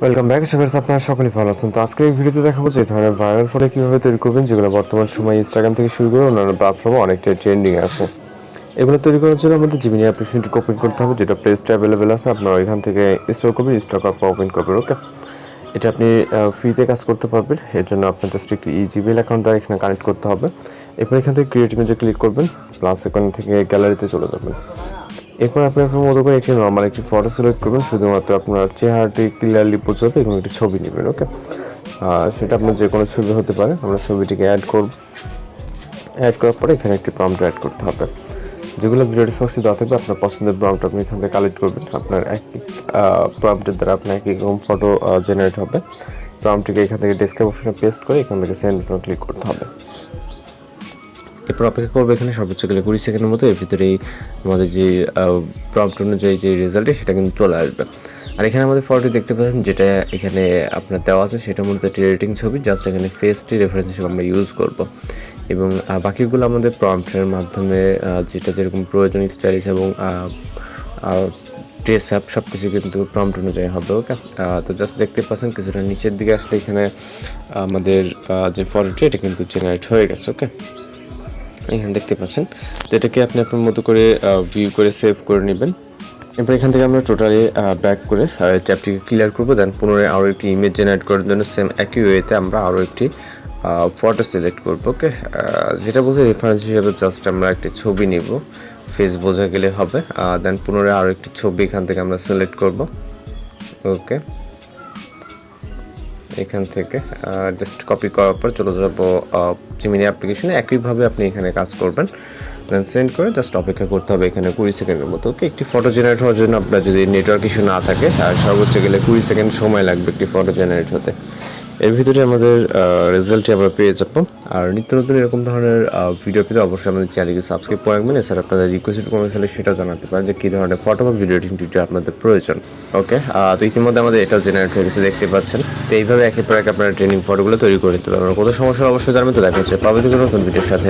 Welcome back. আশা করছি আপনারা সকলেই ভালো আছেন। তো আজকের এই ভিডিওতে দেখাবো যে ধরনের ভাইরাল ফটো কীভাবে তৈরি করবেন, যেগুলো বর্তমান সময়ে ইনস্টাগ্রাম থেকে শুরু করে অন্যান্য প্ল্যাটফর্মে অনেকটাই ট্রেন্ডিং আছে। এগুলো তৈরি করার জন্য আমাদের জিমিনি অ্যাপ্লিকেশনটি ওপেন করতে হবে, যেটা প্লে স্টোরে অ্যাভেলেবেল আছে। আপনারা এখান থেকে ইনস্টল করবেন, ইনস্টল করার পর ওপেন করবেন। ওকে, এটা আপনি ফ্রিতে কাজ করতে পারবেন। এর জন্য আপনার জাস্ট একটি জিমেইল অ্যাকাউন্ট দ্বারা এখানে কানেক্ট করতে হবে। এরপর এখান থেকে ক্রিয়েট ইমেজে ক্লিক করবেন, প্লাস এখান থেকে গ্যালারিতে চলে যাবেন। এরপর আপনি আপনার মতো করে একটি নর্মাল একটি ফটো সিলেক্ট করবেন, শুধুমাত্র আপনার চেহারাটি ক্লিয়ারলি বোঝা যাবে এবং একটি ছবি নেবেন। ওকে, সেটা আপনার যে কোনো ছবি হতে পারে। আমরা ছবিটিকে অ্যাড করব। অ্যাড করার পরে এখানে একটি প্রম্পট অ্যাড করতে হবে, যেগুলো ভিডিও ডিসক্রিপশনে দেওয়া থাকবে। আপনার পছন্দের প্রম্পট আপনি এখান থেকে কালেক্ট করবেন। আপনার এক প্রম্পটের দ্বারা আপনার এক রকম ফটো জেনারেট হবে। প্রম্পটটিকে এখান থেকে ডেসক্রিপশনে পেস্ট করে এখান থেকে সেন্ড বাটনে ক্লিক করতে হবে। এরপর অপেক্ষা করবো এখানে সর্বোচ্চ গেলে 20 সেকেন্ডের মতো। এর ভিতরেই আমাদের যে প্রম্পট অনুযায়ী যে রেজাল্টটি সেটা কিন্তু চলে আসবে। আর এখানে আমাদের ফটোটি দেখতে পাচ্ছেন, যেটা এখানে আপনার দেওয়া আছে সেটা মূলত একটি রেটিং ছবি। জাস্ট এখানে ফেসটি রেফারেন্স হিসেবে আমরা ইউজ করব এবং বাকিগুলো আমাদের প্রম্পটের মাধ্যমে যেটা যেরকম প্রয়োজন, স্টাইলিশ এবং ড্রেস অ্যাপ সব কিছু কিন্তু প্রম্পট অনুযায়ী হবে। ওকে, তো জাস্ট দেখতে পাচ্ছেন কিছুটা নিচের দিকে আসলে এখানে আমাদের যে ফটোটি এটা কিন্তু জেনারেট হয়ে গেছে। ওকে, এখানে দেখতে পাচ্ছেন। তো এটাকে আপনি আপনার মতো করে ভিউ করে সেভ করে নেবেন। এরপর এখান থেকে আমরা টোটালি ব্যাক করে ট্যাবটিকে ক্লিয়ার করবো। দেন পুনরায় আরও একটি ইমেজ জেনারেট করার জন্য সেম একই ওয়েতে আমরা আরও একটি ফটো সিলেক্ট করবো। ওকে, যেটা বলতে রেফারেন্স হিসেবে জাস্ট আমরা একটি ছবি নিব, ফেস বোঝা গেলে হবে। দেন পুনরায় আরও একটি ছবি এখান থেকে আমরা সিলেক্ট করব। ওকে, এখান থেকে জাস্ট কপি করার পর চলে যাব জিমিনি অ্যাপ্লিকেশনে। একইভাবে আপনি এখানে কাজ করবেন। দেন সেন্ড করে জাস্ট অপেক্ষা করতে হবে এখানে 20 সেকেন্ডের মতো। ওকে, একটি ফটো জেনারেট হওয়ার জন্য আপনার যদি নেটওয়ার্ক ইস্যু না থাকে, আর সর্বোচ্চ গেলে 20 সেকেন্ড সময় লাগবে একটি ফটো জেনারেট হতে। এর ভিতরে আমাদের রেজাল্টটি আমরা পেয়ে যাব। আর নিত্য নতুন এরকম ধরনের ভিডিও পেতে অবশ্যই আমাদের চ্যানেলকে সাবস্ক্রাইব করে রাখবেন। এছাড়া আপনাদের রিকোয়েস্ট কোনো থাকলে সেটাও জানাতে পারেন যে কী ধরনের ফটো বা ভিডিও এডিটিং টিউটোরিয়াল আপনাদের প্রয়োজন। ওকে, তো ইতিমধ্যে আমাদের এটাও জেনারেট হয়ে গেছে, দেখতে পাচ্ছেন। তো এইভাবে একের পর এক আপনারা ট্রেনিং ফটোগুলো তৈরি করে নিতে পারবেন। কোনো সমস্যা অবশ্যই জানাবেন। তো দেখা হচ্ছে পরবর্তী কোনো নতুন ভিডিওর সাথে।